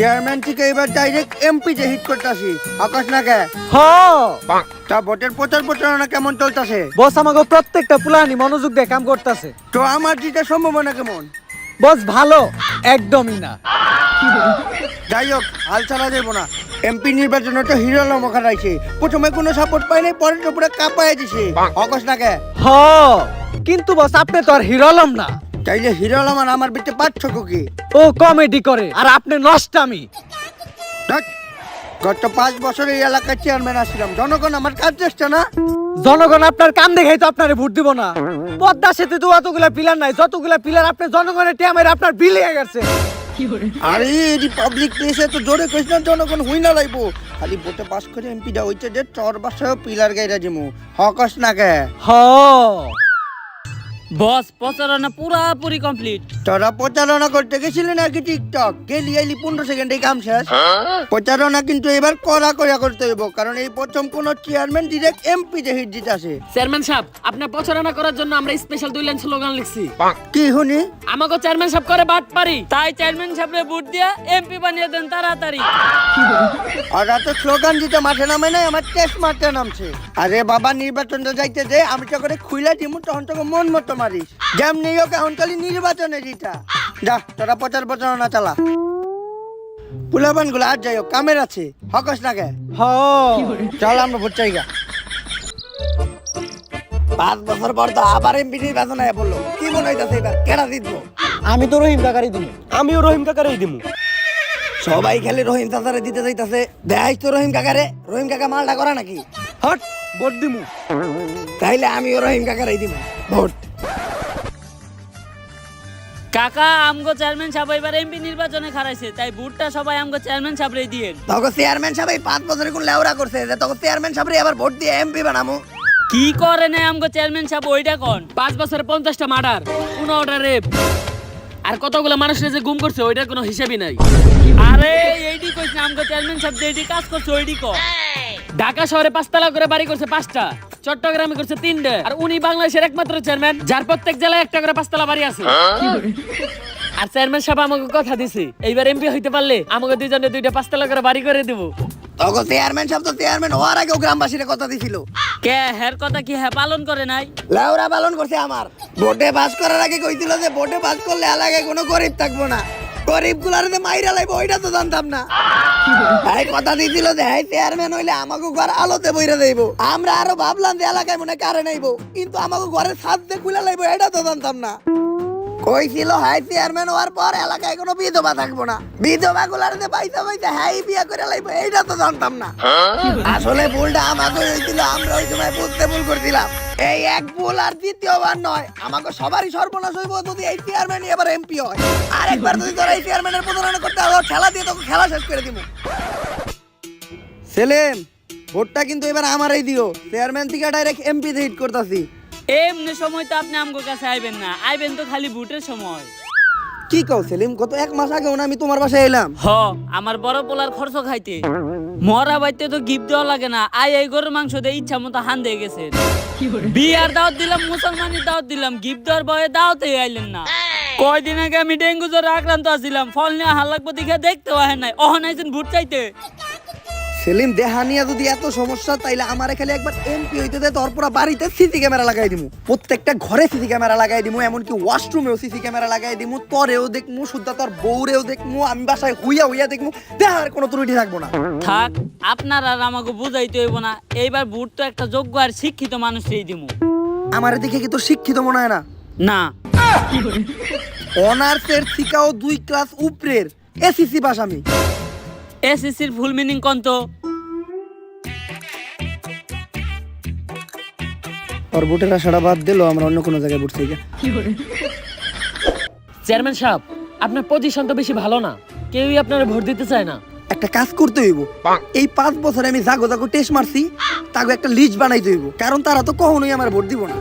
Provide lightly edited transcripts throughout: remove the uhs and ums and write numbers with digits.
Chairman থেকে এবার direct MP তে হিট করতেছি আকাশ না কে তা ভোটের প্রচার প্রচারণা কেমন চলতেছে? বস আমাকে প্রত্যেকটা প্ল্যানই মনোযোগ দিয়ে কাম করতেছে। তো আমার জিতার সম্ভাবনা কেমন? বস ভালো, একদমই না। যাই হোক, হাল ছাড়া যাবো না। এমপি নির্বাচনে তো হিরো আলম খারাইছে, প্রথমে কোনো সাপোর্ট পাই নাই, পরে তো পুরো কাঁপায় দিছে আকাশ না কে। কিন্তু বস আপনি তো আর হিরো আলম না। তাইলে হিরো আলম আর আমার বিটে পার্থক্য কি? ও কমেডি করে আর আপনি নষ্টামি। গত 5 বছর এই এলাকার চেয়ারম্যান আসছিলাম, জনগণ আমার কাজ চেষ্টা না। জনগণ আপনার কাম দেখাই তো আপনারে ভোট দিব না। পদ্মা সেতু তো অতগুলা পিলার নাই, যতগুলা পিলার আপনি জনগণের টেমের আপনার বিলিয়ে গেছে। আরে এই পাবলিক প্লেসে তো জোরে কইছ না, জনগণ হই না লাইবো। খালি ভোটে পাস করে এমপি দা হইছে যে চর বাসায় পিলার গাইরা দিমু হকস না কে। বস প্রচারণা পুরাপুরি কমপ্লিট। তোরা প্রচারণা করতে গেছিলি নাকি টিকটক? গেলি আইলি 15 সেকেন্ডে কাম শেষ। প্রচারণা কিন্তু এবার কড়া করে করতে হইব, কারণ এই প্রথম কোন চেয়ারম্যান ডিরেক্ট এমপি তে হিট জিতাছে। চেয়ারম্যান সাহেব, আপনার প্রচারণা করার জন্য আমরা স্পেশাল 2 লাইন স্লোগান লিখছি। কি শুনি? আমাকে চেয়ারম্যান সাহেব করে বাট পারি, তাই চেয়ারম্যান সাহেবরে ভোট দিয়া এমপি বানিয়ে দেন তাড়াতাড়ি। আর তো স্লোগান দিতে মাঠে নামে নাই, আমার টেস্ট মারতে নামছে। আরে বাবা, নির্বাচনটা যাইতে দে, আমি তো করে খুইলা দিমু, তখন তোকে মন মতো মারিস। যেমনি হোক এখন খালি নির্বাচনে জিতা। যা তোরা প্রচারণা চালা। পুলাবান গুলো আর যাই হোক কামের আছে হকস না কে। চল আমরা ভোট চাই গা। 5 বছর পর তো আবার এমপি নির্বাচন হয়ে বললো, কি মনে হইতাছে এবার কেডা জিতবো? আমি তো রহিম কাকারই দিব। আমিও রহিম কাকারই দিব। সবাই খালি রহিম চাচারে দিতে যাইতাছে। দেখাইস তো রহিম কাকারে, রহিম কাকা মালটা করা নাকি? হট ভোট দিমু। তাইলে আমিও রহিম কাকারই দিব ভোট। কাকা আমগো চেয়ারম্যান সাহেব এবার এমপি নির্বাচনে খারাইছে, তাই ভোটটা সবাই আমগো চেয়ারম্যান সাহেবরে দিয়েন। তখন চেয়ারম্যান সাহেব 5 বছরে কোন লেওরা করছে যে তখন চেয়ারম্যান সাহেবরে আবার ভোট দিয়ে এমপি বানামু? কি করে না আমগো চেয়ারম্যান সাহেব ওইটা কোন? 5 বছরে 50টা মার্ডার, 15টা রেপ, আর কতগুলো মানুষের যে গুম করছে ওইটার কোনো হিসাবই নাই। আরে এইডি কইছ না আমগো চেয়ারম্যান সাহেব যেইডি কাজ করছে ওইডি কো। ঢাকা শহরে 5 তলা করে বাড়ি করছে 5টা, চট্টগ্রামে করছে 3টা, আর উনি বাংলাদেশের একমাত্র চেয়ারম্যান যার প্রত্যেক জেলায় একটা করে 5 তলা বাড়ি আছে। আর চেয়ারম্যান সাহেব আমাকে কথা দিছে, এইবার এমপি হইতে পারলে আমাকে দুইজনে 2টা 5 তলা করে বাড়ি করে দেব। তখন চেয়ারম্যান সাহেব তো চেয়ারম্যান হওয়ার আগেও গ্রামবাসীর কথা দিছিল। কে হের কথা কি হ্যাঁ পালন করে নাই? লেওরা পালন করছে আমার। ভোটে পাস করার আগে কইছিল যে ভোটে পাস করলে এলাকায় কোনো গরিব থাকবো না, গরিব গুলার যে মাইরা লাইবো ওইটা তো জানতাম না। এই কথা দিছিল যে এই চেয়ারম্যান হইলে আমাকে ঘর আলোতে বইরা দেইবো। আমরা আরো ভাবলাম যে এলাকায় মনে কারে নাইবো, কিন্তু আমাকে ঘরের ছাদ দিয়ে খুলে লাইবো এটা তো জানতাম না। কইছিল হাই চেয়ারম্যান হওয়ার পর এলাকায় কোনো বিধবা থাকবো না, বিধবা গুলার যে পয়সা পয়সা হাই বিয়া করে লাইবো এইটা তো জানতাম না। আসলে ভুলটা আমাকে হয়েছিল, আমরা ওই সময় বুঝতে ভুল করছিলাম। এই এক ভুল আর দ্বিতীয়বার নয়, আমাকে সবারই সর্বনাশ হইব যদি এই চেয়ারম্যান এবার এমপি হয়। আরেকবার যদি তোরা এই চেয়ারম্যানের প্রতারণা করতে হবে, খেলা দিয়ে তোকে খেলা শেষ করে দিব। সেলিম, ভোটটা কিন্তু এবার আমারই দিও। চেয়ারম্যান থেকে ডাইরেক্ট এমপি তে হিট করতাছি। এমনি সময় তো আপনি আমগো কাছে আইবেন না, আইবেন তো খালি ভোটের সময়। কি কও সেলিম, গত 1 মাস আগেও না আমি তোমার বাসায় এলাম। আমার বড় পোলার খরচ খাইতে মরা বাইতে তো গিফট দেওয়া লাগে না, এই গরুর মাংস দিয়ে ইচ্ছা মতো হান দিয়ে গেছে। বিয়ার দাওয়াত দিলাম, মুসলমানের দাওয়াত দিলাম, গিফট দেওয়ার ভয়ে দাওয়াতে আইলেন না। কয়দিন আগে আমি ডেঙ্গু জ্বরে আক্রান্ত আছিলাম, ফল নিয়ে হাল লাগবো দেখে দেখতেও আহেন নাই, অহন আইছেন ভোট চাইতে। সেলিম, দেহা নিয়ে যদি এত সমস্যা তাইলে আমারে খালি একবার এমপি হইতে দে, তোর পুরো বাড়িতে সিসি ক্যামেরা লাগাই দিমু, প্রত্যেকটা ঘরে সিসি ক্যামেরা লাগাই দিমু, এমনকি ওয়াশরুমেও সিসি ক্যামেরা লাগাই দিমু, তোরেও দেখমু, শুদ্ধা তোর বউরেও দেখমু, আমি বাসায় হুইয়া দেখমু, দেহার কোনো ত্রুটি থাকবো না। থাক, আপনার আর আমাকে বুঝাইতে হইব না, এইবার ভোট তো একটা যোগ্য আর শিক্ষিত মানুষই দিমু। আমারে দেখে কি তোর শিক্ষিত মনে হয় না? না, অনার্সের শিকাও 2 ক্লাস উপরের এসিসি পাস আমি। এসএসসির ফুল মিনিং কোন তো? আর ভোটের আশাটা বাদ দিলো, আমরা অন্য কোনো জায়গায় ভোট চাই। চেয়ারম্যান সাহেব, আপনার পজিশন তো বেশি ভালো না, কেউই আপনার ভোট দিতে চায় না। একটা কাজ করতে হইব, এই 5 বছরে আমি জাগো টেস্ট মারছি, তাকে একটা লিস্ট বানাইতে হইব, কারণ তারা তো কখনোই আমার ভোট দিব না।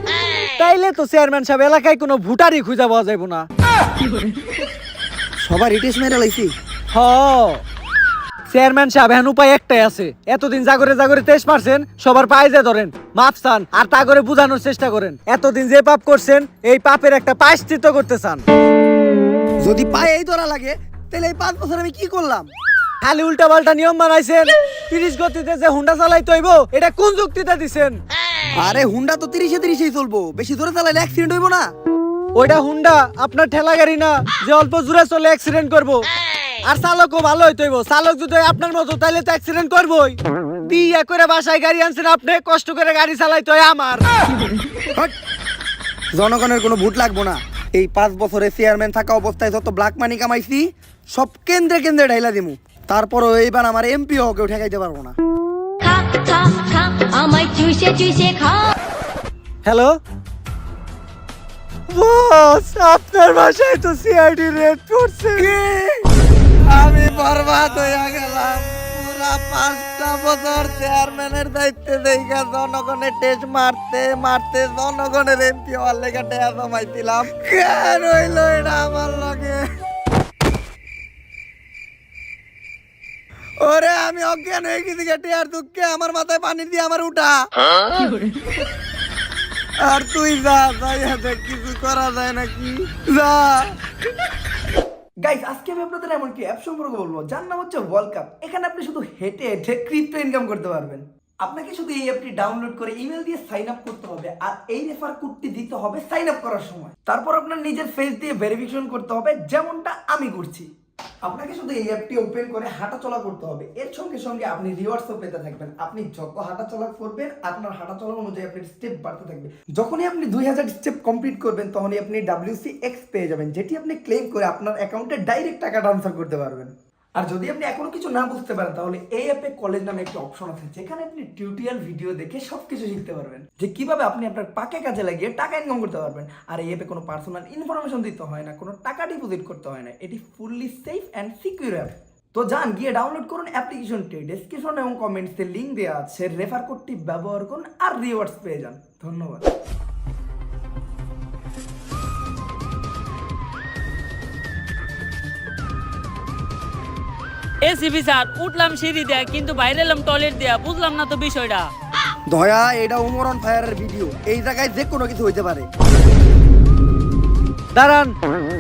তাইলে তো চেয়ারম্যান সাহেব এলাকায় কোনো ভোটারই খুঁজে পাওয়া যাইব না। সবার টেস্ট মেরে লাইছি। চেয়ারম্যান সাহেব এখন উপায় একটাই আছে, এতদিন জাগরে টেস্ট মারছেন, সবার পায়ে যে ধরেন, মাপ চান আর তা করে বুঝানোর চেষ্টা করেন। এতদিন যে পাপ করছেন এই পাপের একটা প্রায়শ্চিত্ত করতে চান। যদি পায়ে এই ধরা লাগে তাহলে এই 5 বছর আমি কি করলাম? খালি উল্টা পাল্টা নিয়ম বানাইছেন। 30 গতিতে যে হুন্ডা চালাইতে হইব এটা কোন যুক্তিতে দিছেন? আরে হুন্ডা তো 30-30 চলবো, বেশি জোরে চালাইলে অ্যাক্সিডেন্ট হইব না। ওইটা হুন্ডা, আপনার ঠেলা গাড়ি না যে অল্প জোরে চলে অ্যাক্সিডেন্ট করব। আর চালকও ভালো হইতে হইব, চালক যদি আপনার মতো তাইলে তো অ্যাক্সিডেন্ট করবই। বিয়ে করে বাসায় গাড়ি আনছেন আপনি, কষ্ট করে গাড়ি চালাইতে হয় আমার। হট। জনগণের কোনো ভোট লাগবো না। এই 5 বছরে চেয়ারম্যান থাকা অবস্থায় যত ব্ল্যাক মানি কামাইছি সব কেন্দ্রে কেন্দ্রে ঢাইলা দিমু। তারপরও এইবার আমার এমপি কেউ ঠেকাইতে পারবো না। খা খা খা আমায় চুষে চুষে খা। হ্যালো বস, আপনার বাসায় তো সিআইডি রেড করছে। আমি বরবাদ হইয়া গেলাম। পুরা 5টা বছর চেয়ারম্যানের দায়িত্বে দেখা জনগণের টেস্ট মারতে মারতে জনগণের এমপি হওয়ার লেগে টেয়া জমাইছিলাম। কেন হইলো এটা আমার লগে? ওরে আমি অজ্ঞান হয়ে গেছি টেয়ার দুঃখে, আমার মাথায় পানি দিয়ে আমার উঠা। আর তুই যা, যাইয়া দেখ কিছু করা যায় নাকি, যা। গাইস, আজকে আমি আপনাদের এমন কি অ্যাপ সম্পর্কে বলবো যার নাম হচ্ছে ওয়ার্ল্ড কাপ। এখানে আপনি শুধু হেঁটে হেঁটে ক্রিপ্টো ইনকাম করতে পারবেন। আপনাকে শুধু এই অ্যাপটি ডাউনলোড করে ইমেল দিয়ে সাইন আপ করতে হবে, আর এই রেফার কোডটি দিতে হবে সাইন আপ করার সময়। তারপর আপনার নিজের ফেস দিয়ে ভেরিফিকেশন করতে হবে, যেমনটা আমি করছি। আপনাকে শুধু এই অ্যাপটি ওপেন করে হাঁটাচলা করতে হবে। এর সঙ্গে সঙ্গে আপনি রিওয়ার্ডসও পেতে থাকবেন। আপনি যত হাঁটাচলা করবেন আপনার হাঁটাচলা অনুযায়ী আপনার স্টেপ বাড়তে থাকবে। যখনই আপনি 2000 স্টেপ কমপ্লিট করবেন তখনই আপনি WCX পেয়ে যাবেন, যেটি আপনি ক্লেম করে আপনার অ্যাকাউন্টে ডাইরেক্ট টাকা ট্রান্সফার করতে পারবেন। আর যদি আপনি এখনো কিছু না বুঝতে পারেন তাহলে এই অ্যাপে কলেজ নামে একটা অপশন আছে, যেখানে আপনি টিউটোরিয়াল ভিডিও দেখে সবকিছু শিখতে পারবেন, যে কিভাবে আপনি আপনার পাকে কাজে লাগিয়ে টাকা ইনকাম করতে পারবেন। আর এই অ্যাপে কোনো পার্সোনাল ইনফরমেশন দিতে হয় না, কোনো টাকা ডিপোজিট করতে হয় না। এটি fully safe and secure app. তো যান গিয়ে ডাউনলোড করুন অ্যাপ্লিকেশনটি। ডেসক্রিপশন এবং কমেন্টসে লিঙ্ক দেওয়া আছে, রেফার কোডটি ব্যবহার করুন আর রিওয়ার্ডস পেয়ে যান। ধন্যবাদ। এসিপি স্যার, উঠলাম সিঁড়ি দেয়া কিন্তু বাইরে এলাম টয়লেট দেয়া, বুঝলাম না তো বিষয়টা। দয়া, এটা ওমর অন ফায়ারের ভিডিও, এই জায়গায় যে কোনো কিছু হইতে পারে। দাঁড়ান,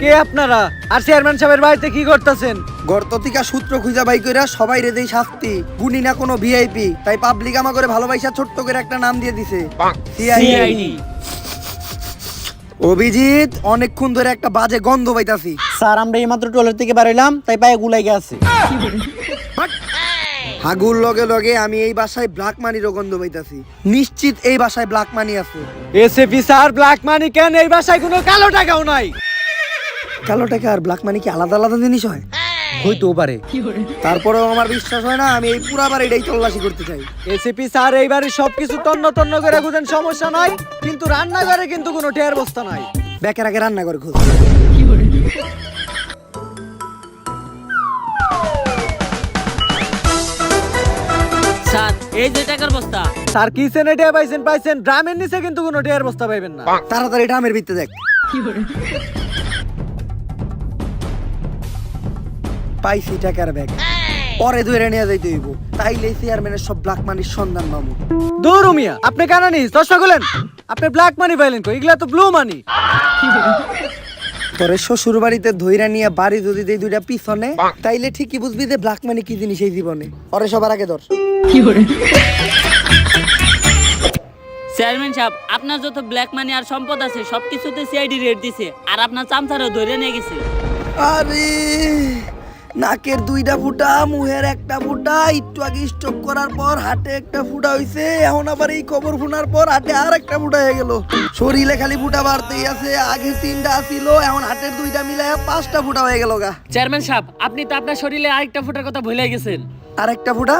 কে আপনারা আর চেয়ারম্যান সাহেবের বাড়িতে কি করতেছেন? গর্ততিকা সূত্র খুঁজা বাই কইরা সবাই রে দেই শাস্তি। গুনি না কোনো ভিআইপি, তাই পাবলিক আমা করে ভালোবাসা ছোট্ট করে একটা নাম দিয়ে দিছে, সিআইডি। অভিজিৎ, অনেকক্ষণ ধরে একটা বাজে গন্ধ পাইতাছি। স্যার আমরা এইমাত্র টয়লেট থেকে বেরোইলাম, তাই পায়ে গুলাই গেছে। হাগুর লগে লগে আমি এই বাসায় ব্ল্যাক মানিরও গন্ধ পাইতাছি। নিশ্চিত এই বাসায় ব্ল্যাক মানি আছে। এসিপি স্যার, ব্ল্যাক মানি কেন? এই বাসায় কোনো কালো টাকাও নাই। কালো টাকা আর ব্ল্যাক মানি কি আলাদা আলাদা জিনিস হয়? হইতেও পারে। তারপরেও আমার বিশ্বাস হয় না, আমি এই পুরা বাড়িটাই তল্লাশি করতে চাই। এসিপি স্যার, এই বাড়ির সবকিছু তন্ন তন্ন করে খুঁজেন, সমস্যা নাই, কিন্তু রান্নাঘরে কিন্তু কোনো টের বস্তা নাই। ব্যাকের আগে রান্না করে খোঁজ। স্যার, এই যে টাকার বস্তা। স্যার কি সেনে টের পাইছেন? পাইছেন, ড্রামের নিচে কিন্তু কোনো টের বস্তা পাইবেন না। তাড়াতাড়ি ড্রামের ভিতরে দেখ। পাইছি টাকার ব্যাগ, পরে ধরে নিয়ে যাইতে হইব, তাইলে চেয়ারম্যানের সব ব্ল্যাক মানির সন্ধান পাবো। দূর মিয়া, আপনি কেন নিস দশটা গুলেন? আপনি ব্ল্যাক মানি পাইলেন কই? এগুলা তো ব্লু মানি। তোরে শ্বশুর বাড়িতে ধইরা নিয়ে বাড়ি যদি দেই দুইটা পিছনে, তাইলে ঠিকই বুঝবি যে ব্ল্যাক মানি কি জিনিস এই জীবনে। পরে সবার আগে ধর। চেয়ারম্যান সাহেব, আপনার যত ব্ল্যাক মানি আর সম্পদ আছে সবকিছুতে সিআইডি রেড দিছে, আর আপনার চামচারও ধরে নিয়ে গেছে। আরে নাকের 2টা ফুটা, মুহের 1টা ফুটা, একটু আগে স্ট্রোক করার পর হাটে 1টা ফুটা হইছে, এখন আবার এই খবর শোনার পর হাটে আর 1টা ফুটা হয়ে গেল। শরীরে খালি ফুটা বাড়তেই আছে, আগে 3টা ছিল, এখন হাটের 2টা মিলায় 5টা ফুটা হয়ে গেল গা। চেয়ারম্যান সাহেব, আপনি তো আপনার শরীরে আরেকটা ফুটার কথা ভুলে গেছেন। আর 1টা ফুটা?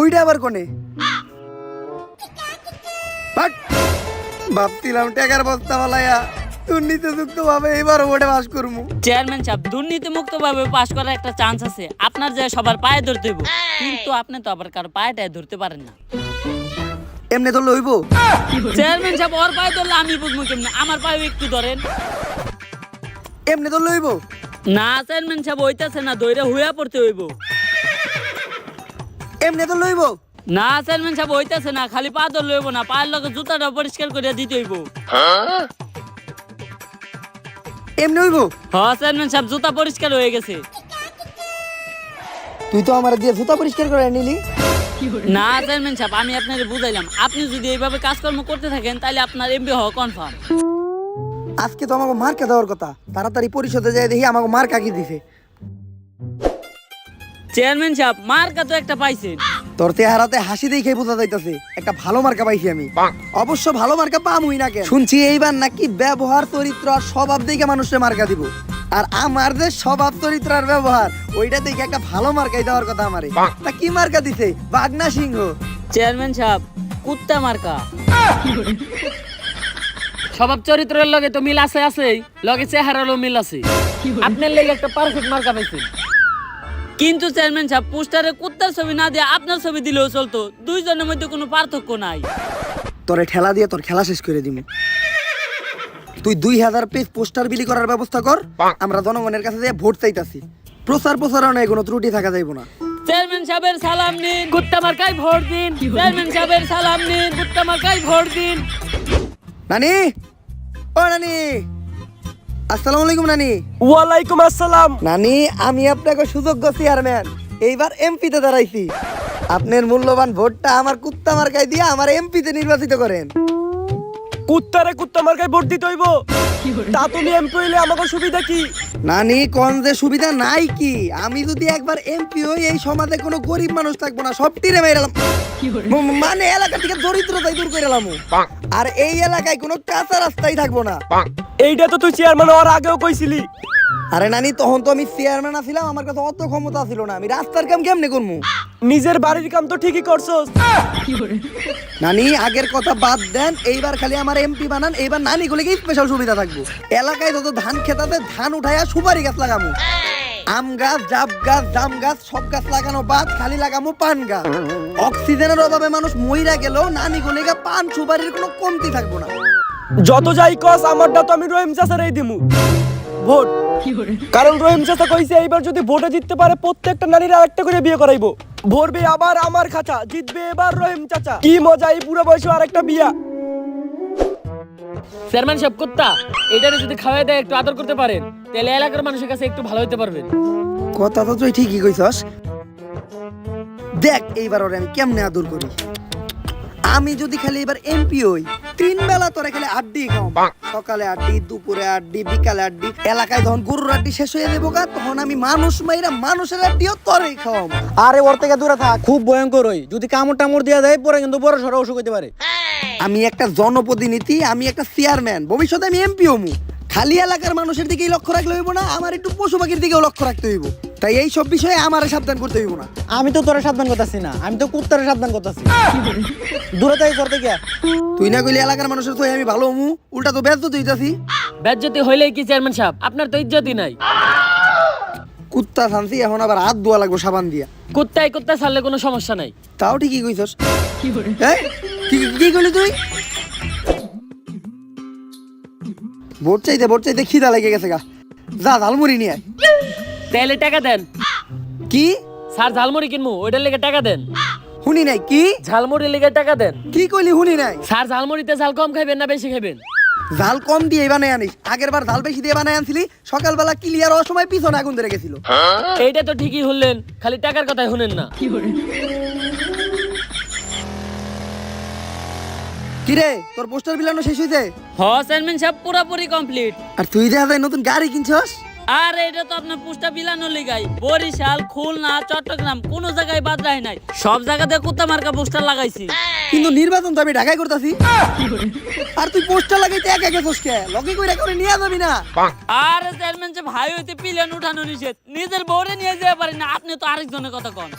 ওইটা আবার কোনে? বাট, ভাবছিলাম টাকার বস্তা ফালাইয়া দুর্নীতিযুক্ত ভাবে এবার ওটা পাস করবো। চেয়ারম্যান সাহেব, দুর্নীতি মুক্ত ভাবে পাস করার একটা চান্স আছে। আপনার যে সবার পায়ে ধরতে হইব, কিন্তু আপনি তো আবার কারো পায়েটায় ধরতে পারেন না। এমনি ধরলে হইব? চেয়ারম্যান সাহেব, ওর পায়ে ধরলে আমি বুঝবো কেমনে? আমার পায়ে একটু ধরেন। এমনি ধরলে হইব? না চেয়ারম্যান সাহেব, হইতাছে না, ধইরা হুয়া পড়তে হইব। এমনি ধরলে হইব? না চেয়ারম্যান সাহেব, হইতাছে না, খালি পা ধরলে হইব না, পায়ের লগে জুতাটা পরিষ্কার করে দিতে হইব। এমনি হইব? হ্যাঁ চেয়ারম্যান সাহেব, জুতা পরিষ্কার হয়ে গেছে। তুই তো আমার দিয়ে জুতা পরিষ্কার করে নিলি। না চেয়ারম্যান সাহেব, আমি আপনাকে বুঝাইলাম, আপনি যদি এইভাবে কাজকর্ম করতে থাকেন তাহলে আপনার এমপি হওয়া কনফার্ম। আজকে তো আমাকে মার্কা দেওয়ার কথা, তাড়াতাড়ি পরিষদে যাই দেখি আমাকে মার্কা কি দিছে। চেয়ারম্যান সাহেব, মার্কা তো একটা পাইছেন। তোর চেহারাতে হাসি দেখে বোঝা যাইতেছে একটা ভালো মার্কা পাইছি আমি। অবশ্য ভালো মার্কা পামুই না কেন, শুনছি এইবার নাকি ব্যবহার চরিত্র আর স্বভাব দেখে মানুষের মার্কা দিব। আর আমার যে স্বভাব চরিত্র আর ব্যবহার ওইটা দেখে একটা ভালো মার্কাই দেওয়ার কথা আমারে। তা কি মার্কা দিছে? বাগনা সিংহ। চেয়ারম্যান সাহেব, কুত্তা মার্কা। স্বভাব চরিত্রের লগে তো মিল আছে আছেই, লগে চেহারারও মিল আছে। আপনার লেগে একটা পারফেক্ট মার্কা পাইছেন। কিন্তু চেয়ারম্যান সাহেব, পোস্টারে কুত্তার ছবি না দিয়ে আপনার ছবি দিলেও চলতো, দুইজনের মধ্যে কোনো পার্থক্য নাই। তোরে ঠেলা দিয়ে তোর খেলা শেষ করে দিব। তুই 2000 পেজ পোস্টার বিলি করার ব্যবস্থা কর, আমরা জনগণের কাছে দিয়ে ভোট চাইতাছি। প্রচারণায় কোনো ত্রুটি থাকা যাইব না। চেয়ারম্যান সাহেবের সালাম নিন, কুত্তা মার্কায় ভোট দিন। চেয়ারম্যান সাহেবের সালাম নিন, কুত্তা মার্কায় ভোট দিন। নানি, ও নানি, আসসালামু আলাইকুম নানি। ওয়ালাইকুম আসসালাম। নানি, আমি আপনাকে সুযোগ্য চেয়ারম্যান, এইবার এমপিতে দাঁড়াইছি। আপনার মূল্যবান ভোটটা আমার কুত্তা মার্কায় দিয়ে আমার এমপিতে নির্বাচিত করেন। কুত্তারে কুত্তা মার্কায় ভোট দিতে হইব? তা তুমি এমপি হইলে আমাকে সুবিধা কি? নানি, কোন যে সুবিধা নাই কি? আমি যদি একবার এমপি হই এই সমাজে কোনো গরিব মানুষ থাকবো না, সব টিরে মেরালাম। মানে এলাকা থেকে দরিদ্রতাই দূর করে এলাম। আর এই এলাকায় কোনো কাঁচা রাস্তাই থাকবো না। এইটা তো তুই চেয়ারম্যান হওয়ার আগেও কইছিলি। আরে নানি, তখন তো আমি চেয়ারম্যান ছিলাম, আমার কাছে অত ক্ষমতা ছিল না। আমি রাস্তার কাম কেমনে করবো? নিজের বাড়ির কাম তো ঠিকই করছস। নানি, আগের কথা বাদ দেন, এইবার খালি আমার এমপি বানান। এইবার নানি গুলিকে স্পেশাল সুবিধা থাকবো। এলাকায় যত ধান খেতাতে ধান উঠাইয়া সুপারি গাছ লাগামু, আম গাছ, জাম গাছ, জাম গাছ, সব গাছ লাগানো বাদ, খালি লাগামু পান গাছ। অক্সিজেনের অভাবে মানুষ মইরা গেলেও নানি গুলিকে পান সুপারির কোনো কমতি থাকবো না। যত যাই কস, আমারটা তো আমি রহিম চাচারই দিমু ভোট। কারণ রহিম চাচা কইছে এইবার যদি ভোটে জিততে পারে প্রত্যেকটা নারীর আরেকটা করে বিয়ে করাইবো। ভরবে আবার আমার খাঁচা, জিতবে এবার রহিম চাচা। কি মজা এই বুড়ো বয়সে আরেকটা বিয়া। চেয়ারম্যান সাহেব, কুত্তা এটারে যদি খাওয়াই দেয়, একটু আদর করতে পারেন, তাহলে এলাকার মানুষের কাছে একটু ভালো হতে পারবেন। কথা তো তুই ঠিকই কইছস। দেখ এইবার ওরে আমি কেমনে আদর করি। আমি যদি খালি এবার এমপি হই, 3 বেলা তোরে খালি আড্ডি খাও। সকালে আড্ডি, দুপুরে আড্ডি, বিকালে আড্ডি। এলাকায় যখন গরুর আড্ডি শেষ হয়ে যাবো গা, তখন আমি মানুষ মাইরা মানুষের আড্ডিও তোরেই খাওয়াম। আরে ওর থেকে দূরে থাক, খুব ভয়ঙ্কর হই। যদি কামড় টামড় দেওয়া যায় পরে কিন্তু বড় সড়ো অসুখ হতে পারে। আমি একটা জনপ্রতিনিধি, আমি একটা চেয়ারম্যান, ভবিষ্যতে আমি এমপি হমু। খালি এলাকার মানুষের দিকেই লক্ষ্য রাখলে হইব না, আমার একটু পশু পাখির দিকেও লক্ষ্য রাখতে হইব। তাই এই সব বিষয়ে আমারে সাবধান করতে হইব না। আমি তো তোরা সাবধান করতেছি না, আমি তো কুত্তারে সাবধান করতেছি। দূরে থাকি তোর থেকে। তুই না কইলে এলাকার মানুষের তো আমি ভালো হমু, উল্টা তো বেজ্জত হইতাছি। বেজ্জতি হইলেই কি চেয়ারম্যান সাহেব, আপনার তো ইজ্জতই নাই। কুত্তা শান্তি, এখন আবার হাত ধোয়া লাগবো সাবান দিয়া। কুত্তায় কুত্তা ছাড়লে কোনো সমস্যা নাই। তাও ঠিকই কইছস। এই, কি কইলি তুই? ভোট চাইতে খিদা লেগে গেছে গা। যা ঝালমুড়ি নিয়ে আয়। তাহলে টাকা দেন। কি? স্যার, ঝালমুড়ি কিনবো, ওইটার লেগে টাকা দেন। শুনি নাই কি? ঝালমুড়ির লেগে টাকা দেন। কি কইলি শুনি নাই? স্যার, ঝালমুড়িতে ঝাল কম খাইবেন না বেশি খাইবেন? ঝাল কম দিয়ে বানাই আনিস। আগের বার ঝাল বেশি দিয়ে বানাই আনছিলি, সকালবেলা ক্লিয়ার অসময় পিছনে আগুন ধরে গেছিল। এইটা তো ঠিকই শুনলেন, খালি টাকার কথাই শুনেন না। কিরে, তোর পোস্টার বিলানো শেষ হইছে? হ চেয়ারম্যান সাহেব, পুরোপুরি কমপ্লিট। আর তুই দেখা যায় নতুন গাড়ি কিনছস? আর এটা তো আপনার পোস্টার বিলানোর লিগাই। বরিশাল, খুলনা, চট্টগ্রাম কোন জায়গায় বাদ রাখি নাই, সব জায়গাতে কুত্তা মার্কা পোস্টার লাগাইছি। কিন্তু নির্বাচন তো আমি ঢাকায় করতেছি। আর তুই পোস্টার লাগাইতে একা গেছস কে? লগে কইরা করে নিয়ে যাবি না? আর চেয়ারম্যান সাহেব, ভাই হইতে পিলেন উঠানো নিষেধ, নিজের বউরে নিয়ে যেতে পারি না, আপনি তো আরেকজনের কথা কন।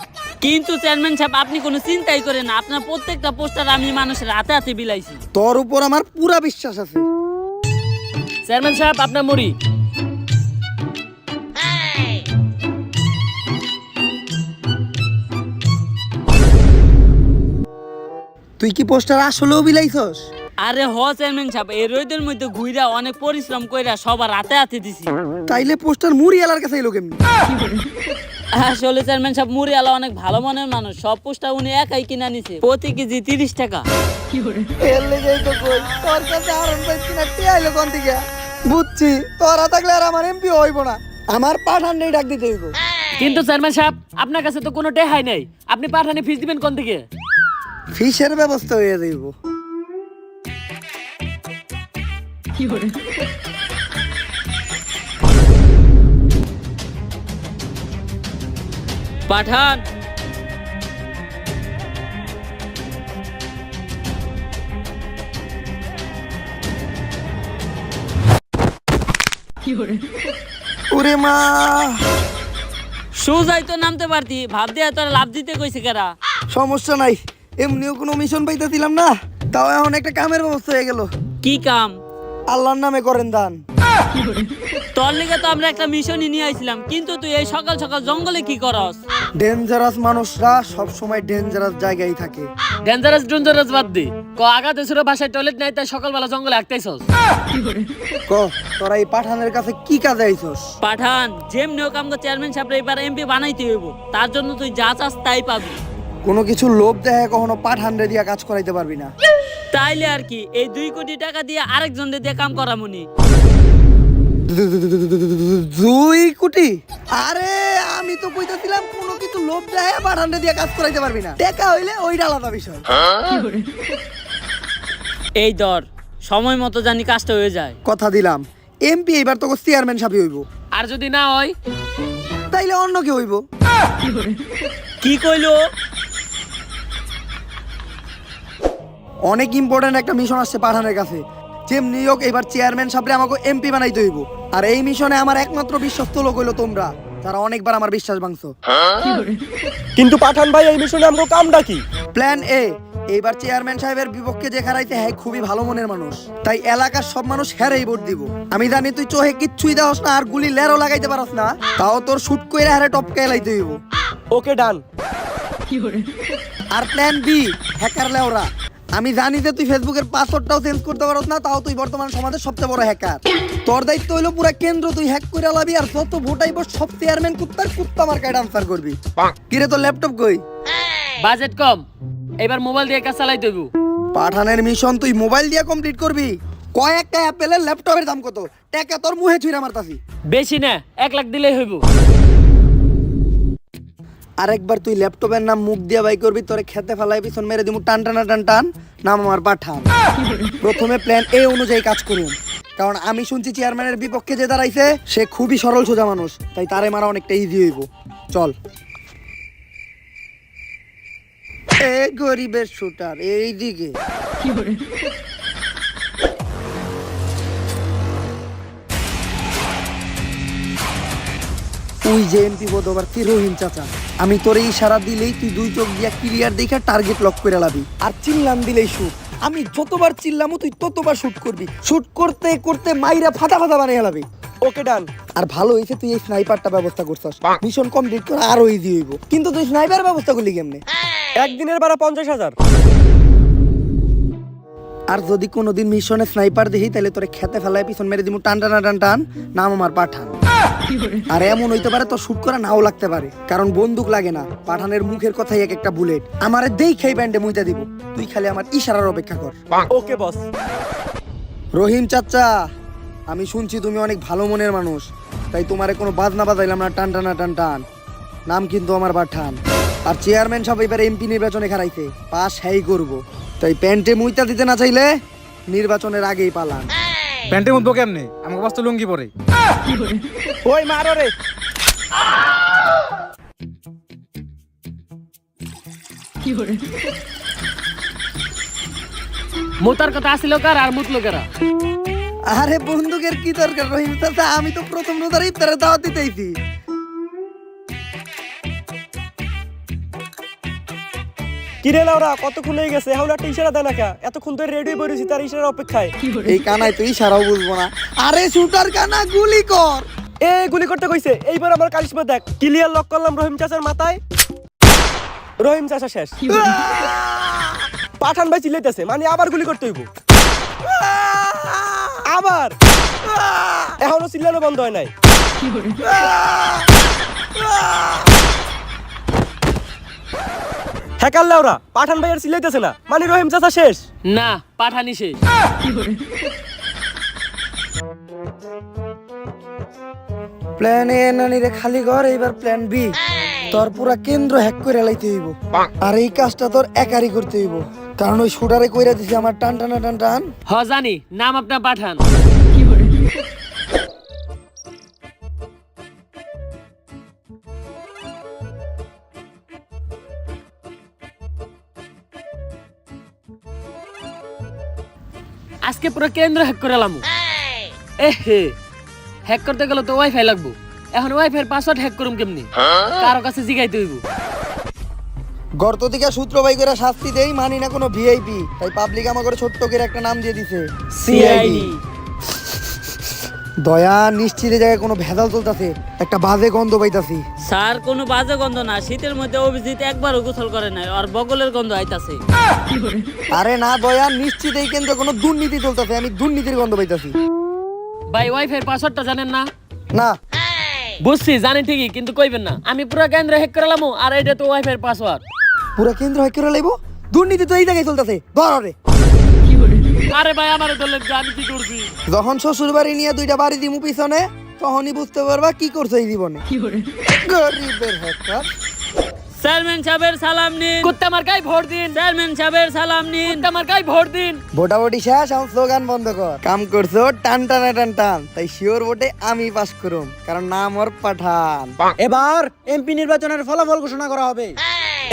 কিন্তু চেয়ারম্যান সাহেব, আপনি কোনো চিন্তাই করেন না, আপনার প্রত্যেকটা পোস্টার আমি মানুষের হাতে হাতে বিলাইছি। তোর উপর আমার পুরা বিশ্বাস আছে। চেয়ারম্যান সাহেব, আপনার মুড়ি। তুই কি পোস্টার আসলেও বিলাইছস? আরে হ চেয়ারম্যান সাহেব, এই রোদের মধ্যে ঘুইরা অনেক পরিশ্রম কইরা সবার হাতে হাতে দিছি। তাইলে পোস্টার মুড়ি এলার কাছে এলো কেমনি? আসলে চেয়ারম্যান সাহেব, মুড়িওয়ালা অনেক ভালো মনের মানুষ, সব পোস্টার উনি একাই কিনা নিছে, প্রতি কেজি 30 টাকা। এলে যাই তো কই, তোর কাছে আরন পাইছি না, কে আইলো কোন দিকে? বুঝছি, তোরা থাকলে আর আমার এমপি হইব না, আমার পাঠান নেই ডাক দিতে হইব। কিন্তু চেয়ারম্যান সাহেব আপনার কাছে তো কোনো টেহাই নেই, আপনি পাঠানে ফিস দিবেন কোন দিকে? ফিশের ব্যবস্থা হয়ে যাইব। পাঠান ওরে মা, সোজাই তো নামতে পারতি, ভাব দিয়ে তোরা লাভ দিতে কইছে কেরা? সমস্যা নাই, এমনিও কোনো মিশন পাইতেছিলাম না, তাও এখন একটা কামের ব্যবস্থা হয়ে গেল। কি কাম? আল্লাহর নামে করেন দান। তোর লিগে তো আমরা একটা মিশনই নিয়ে আইছিলাম, কিন্তু তুই এই সকাল সকাল জঙ্গলে কি করস? ডেঞ্জারাস মানুষরা সব সময় ডেঞ্জারাস জায়গায় থাকে। ডেঞ্জারাস বাদ দি, আগাতে ছিল বাসায় টয়লেট নাই, তাই সকালবেলা জঙ্গলে আঁকতেছস। ক তোরা এই পাঠানের কাছে কি কাজে আইছস? পাঠান যেমনি হোক আমাকে চেয়ারম্যান সাহেব এবার এমপি বানাইতে হইব, তার জন্য তুই যা চাস তাই পাবি। কোনো কিছু লোভ দেখে কখনো পাঠানরে দিয়া কাজ করাইতে পারবি না। তাইলে আর কি, এই 2 কোটি টাকা দিয়ে আরেকজন দিয়ে কাম করামুনি। 2 কোটি? আরে আমি তো কইতাছিলাম কোনো কিছু লোভ দেখে পাঠানরে দিয়া কাজ করাইতে পারবি না, টাকা হইলে ওইটা আলাদা বিষয়। এই দর সময় মতো জানি কাজটা হয়ে যায়। কথা দিলাম এমপি এবার তো চেয়ারম্যান সাহেব হইব, আর যদি না হয় তাইলে অন্য কেউ হইব। কি কইলো? অনেক ইম্পর্টেন্ট একটা মিশন আসছে পাঠানের কাছে, যেমনি হোক এবার চেয়ারম্যান সাহেবরে আমাকে এমপি বানাইতে হইব। আর এই মিশনে আমার একমাত্র বিশ্বস্ত লোক হইলো তোমরা, যারা অনেকবার আমার বিশ্বাস ভাঙছো। কিন্তু পাঠান ভাই এই মিশনে আমগো কামটা কি? প্ল্যান এ, এইবার চেয়ারম্যান সাহেবের বিপক্ষে যে খারাইতে হ্যাঁ খুবই ভালো মনের মানুষ, তাই এলাকার সব মানুষ হ্যারেই ভোট দিব। আমি জানি তুই চোহে কিচ্ছুই দেওয়াস না আর গুলি লেরও লাগাইতে পারস না, তাও তোর শুট কইরা হারে টপকে লাইতে হইব। ওকে ডান। আর প্ল্যান বি, হ্যাকার লেওরা। আমি জানি যে তুই ফেসবুকের পাসওয়ার্ডটাও চেঞ্জ করতে পারস না, তাও তুই বর্তমান সমাজের সবচেয়ে বড় হ্যাকার। তোর দায়িত্ব হইলো পুরা কেন্দ্র তুই হ্যাক করে লাবি, আর যত ভোট আইব সব চেয়ারম্যান কুত্তা মার্কায় আনসার করবি। কিরে তোর ল্যাপটপ কই? বাজেট কম, এবার মোবাইল দিয়ে কাজ চালাইতে হইব। পাঠানের মিশন তুই মোবাইল দিয়ে কমপ্লিট করবি? কয়েকটা অ্যাপেলের ল্যাপটপের দাম কত? টাকা তোর মুহে ছুঁড়া মারতাছি। বেশি না, 1 লাখ দিলেই হইব। আরেকবার তুই ল্যাপটপের নাম মুখ দিয়ে বাই করবি, তোরে খেতে ফেলাই পিছন মেরে দিমু টান টান টান টান, নাম আমার পাঠান। প্রথমে প্ল্যান এ অনুযায়ী কাজ করুন, কারণ আমি শুনছি চেয়ারম্যানের বিপক্ষে যে দাঁড়াইছে সে খুবই সরল সোজা মানুষ, তাই তারে মারা অনেকটা ইজি হইব। চল। এ গরিবের শুটার এইদিকে। ওই যে এমপি পদপ্রার্থী রহিম চাচা, আমি তোর ইশারা দিলেই তুই 2 চোখ দিয়া ক্লিয়ার দেখে টার্গেট লক করে লাবি, আর চিল্লাম দিলেই শুট। আমি যতবার চিল্লামু তুই ততবার শুট করবি, শুট করতে করতে মাইরা ফাটা ফাটা বানিয়ে লাবি। ওকে ডান। আর ভালো হইছে তুই এই স্নাইপারটা ব্যবস্থা করছস, মিশন কমপ্লিট করা আরো ইজি হইব। কিন্তু তুই স্নাইপার ব্যবস্থা করলি কেমনে? একদিনের ভাড়া 50,000। আর যদি কোনোদিন মিশনে স্নাইপার দেখি তাহলে তোরে খেতে ফেলায় পিছন মেরে দিমু টান টান টান টান, নাম আমার পাঠান। আর এমন হইতে পারে তোর শুট করা নাও লাগতে পারে, কারণ বন্দুক লাগে না, পাঠানের মুখের কথাই এক একটা বুলেট। আমারে দেখেই ব্যান্ডে মুইতা দিব, তুই খালি আমার ইশারার অপেক্ষা কর। ওকে বস। রহিম চাচা, আমি শুনছি তুমি অনেক ভালো মনের মানুষ, তাই তোমারে কোনো বাজনা বাজাইলাম না, টান টানা টান টান, নাম কিন্তু আমার পাঠান। আর চেয়ারম্যান সাহেব এবার এমপি নির্বাচনে খারাইছে, পাস হ্যাই করবো, তাই প্যান্টে মুইতা দিতে না চাইলে নির্বাচনের আগেই পালান। প্যান্টে মুতবো কেমনে? আমাকে বাস্ত লুঙ্গি পরে। ওই মারো রে। মোতার কথা আসিল কার আর মুতলো কারা? আরে বন্দুকের কি দরকার রহিম চাচা, আমি তো প্রথম রোজার ইফতারে দাওয়াত দিতেইছি। কিরে লাউরা, কতক্ষণ হয়ে গেছে? এখন একটা ইশারা দেয় না কা? এতক্ষণ ধরে রেডি বইরেছি তার ইশারার অপেক্ষায়। এই কানাই তুই ইশারাও বুঝবো না। আরে শুটার কানা গুলি কর। এ গুলি করতে কইছে, এইবার আমার কারিশমা দেখ। ক্লিয়ার লক করলাম রহিম চাচার মাথায়। রহিম চাচা শেষ। পাঠান ভাই চিল্লাইতেছে, মানে আবার গুলি করতে হইব। আবার এখনো চিল্লানো বন্ধ হয় নাই। হ্যাকার লাউরা, পাঠান ভাই আর চিল্লাইতেছে না, মানে রহিম চাচা শেষ। না, পাঠানি শেষ। প্ল্যান এ নানিরে খালি ঘর, এইবার প্ল্যান বি। তোর পুরা কেন্দ্র হ্যাক করে লাইতে হইব, আর এই কাজটা তোর একারই করতে হইব, কারণ ওই শুটারে কইরা দিছে আমার টান টানা টান টান। হ জানি, নাম আপনার পাঠান। আজকে পুরো কেন্দ্র হ্যাক করে লামু। এহে, হ্যাক করতে গেলে তো ওয়াইফাই লাগবো। এখন ওয়াইফাই পাসওয়ার্ড হ্যাক করুম কেমনি? কারো কাছে জিগাইতে হইব। গর্ত থেকে সূত্র বাই করে শাস্তি দেই, মানি না কোনো ভিআইপি, তাই পাবলিক আমার করে ছোট্ট করে একটা নাম দিয়ে দিছে সিআইডি। দয়া নিশ্চিত জায়গায় কোনো ভেজাল চলতেছে, একটা বাজে গন্ধ পাইতাছি। স্যার কোনো বাজে গন্ধ না, শীতের মধ্যে অভিজিৎ একবারও গোসল করে নাই, আর বগলের গন্ধ আইতাছে। আরে না দয়া, নিশ্চিত এই কেন্দ্রে কোনো দুর্নীতি চলতেছে, আমি দুর্নীতির গন্ধ পাইতাছি। ভাই ওয়াইফাই পাসওয়ার্ডটা জানেন না? না বুঝছি, জানি ঠিকই, কিন্তু কইবেন না। আমি পুরো কেন্দ্র হ্যাক করে লামু, আর এটা তো ওয়াইফাই পাসওয়ার্ড। পুরা কেন্দ্র হ্যাক করে লাইব, দুর্নীতি তো এই জায়গায় চলতেছে, ধর রে। আরে ভাই আমারে ধরলেন, আমি কি করছি? যখন শ্বশুর বাড়ি নিয়ে দুইটা বাড়ি দিমু পিছনে, তখনই বুঝতে পারবা কি করছো এই জীবনে। গরিবের হ্যাকার। চেয়ারম্যান সাহেবের সালাম নিন, কুত্তা মার্কাই ভোট দিন। চেয়ারম্যান সাহেবের সালাম নিন। কুত্তা মার্কাই ভোট দিন। ভোটাভুটি শেষ, এখন স্লোগান বন্ধ কর। কাম করছো টান টানা টান টান, তাই শিওর ভোটে আমি পাস করুম, কারণ নাম ওর পাঠান। এবার এমপি নির্বাচনের ফলাফল ঘোষণা করা হবে।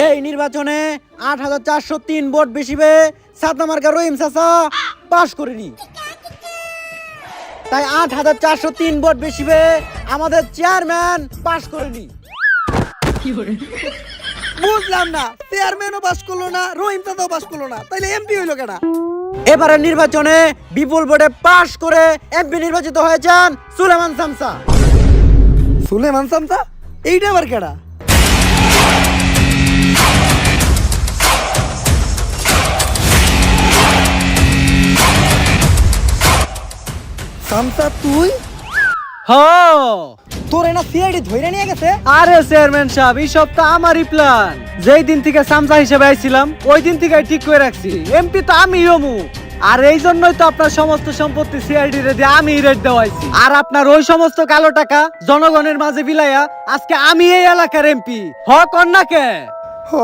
এই নির্বাচনে ৮,৪০৩ ভোট বেশি পেয়ে সাদনা মার্কা রহিম চাচা পাশ করেনি, তাই ৮,৪০৩ ভোট বেশি পেয়ে আমাদের চেয়ারম্যান পাশ করেনি। বুঝলাম না, চেয়ারম্যানও পাস করলো না, রহিম চাচাও পাস করলো না, তাইলে এমপি হইলো কেনা? এবারে নির্বাচনে বিপুল ভোটে পাশ করে এমপি নির্বাচিত হয়েছেন সুলেমান শামসা। সুলেমান শামসা? এইটা আবার কেডা? শামসা তুই? হ, তোর এনা সিআইডি ধইরা নিয়ে গেছে? আরে চেয়ারম্যান সাহেব, এই সব তো আমারই প্ল্যান। যেই দিন থেকে সামসা হিসেবে আইছিলাম, ওই দিন থেকে ঠিক করে রাখছি এমপি তো আমি হমু। আর এই জন্যই তো আপনার সমস্ত সম্পত্তি সিআইডি রে দিয়ে আমি রেট দেওয়াইছি। আর আপনার ওই সমস্ত কালো টাকা জনগণের মাঝে বিলাইয়া আজকে আমি এই এলাকার এমপি। হ কন্যা কে? হ।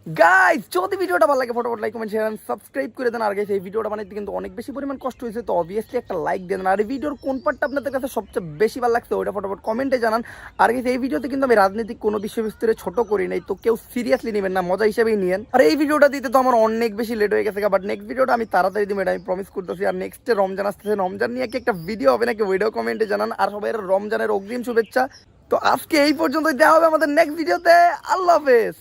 গাইস, যদি ভিডিওটা ভালো লাগে ফটোফট লাইক কমেন্ট শেয়ার সাবস্ক্রাইব করে দেন। আর গাইস, এই ভিডিওটা বানাইতে কিন্তু অনেক বেশি পরিমাণ কষ্ট হয়েছে, তো অবভিয়াসলি একটা লাইক দেন। আর এই ভিডিওর কোন পার্টটা আপনাদের কাছে সবচেয়ে বেশি ভালো লাগছে ওইটা ফটোফট কমেন্টে জানান। আর গাইস, এই ভিডিওতে কিন্তু আমি রাজনৈতিক কোনো বিষয়বস্তুরে ছোট করি নাই, তো কেউ সিরিয়াসলি নেবেন না, মজা হিসেবেই নিয়েন। আর এই ভিডিওটা দিতে তো আমার অনেক বেশি লেট হয়ে গেছে, বাট নেক্সট ভিডিওটা আমি তাড়াতাড়ি দিব, এটা আমি প্রমিস করতেছি। আর নেক্সটে রমজান আসতেছে, রমজান নিয়ে কি একটা ভিডিও হবে নাকি ওইটাও কমেন্টে জানান। আর সবাই রমজানের অগ্রিম শুভেচ্ছা। তো আজকে এই পর্যন্তই, দেওয়া হবে আমাদের নেক্সট ভিডিওতে। আল্লাহ হাফেজ।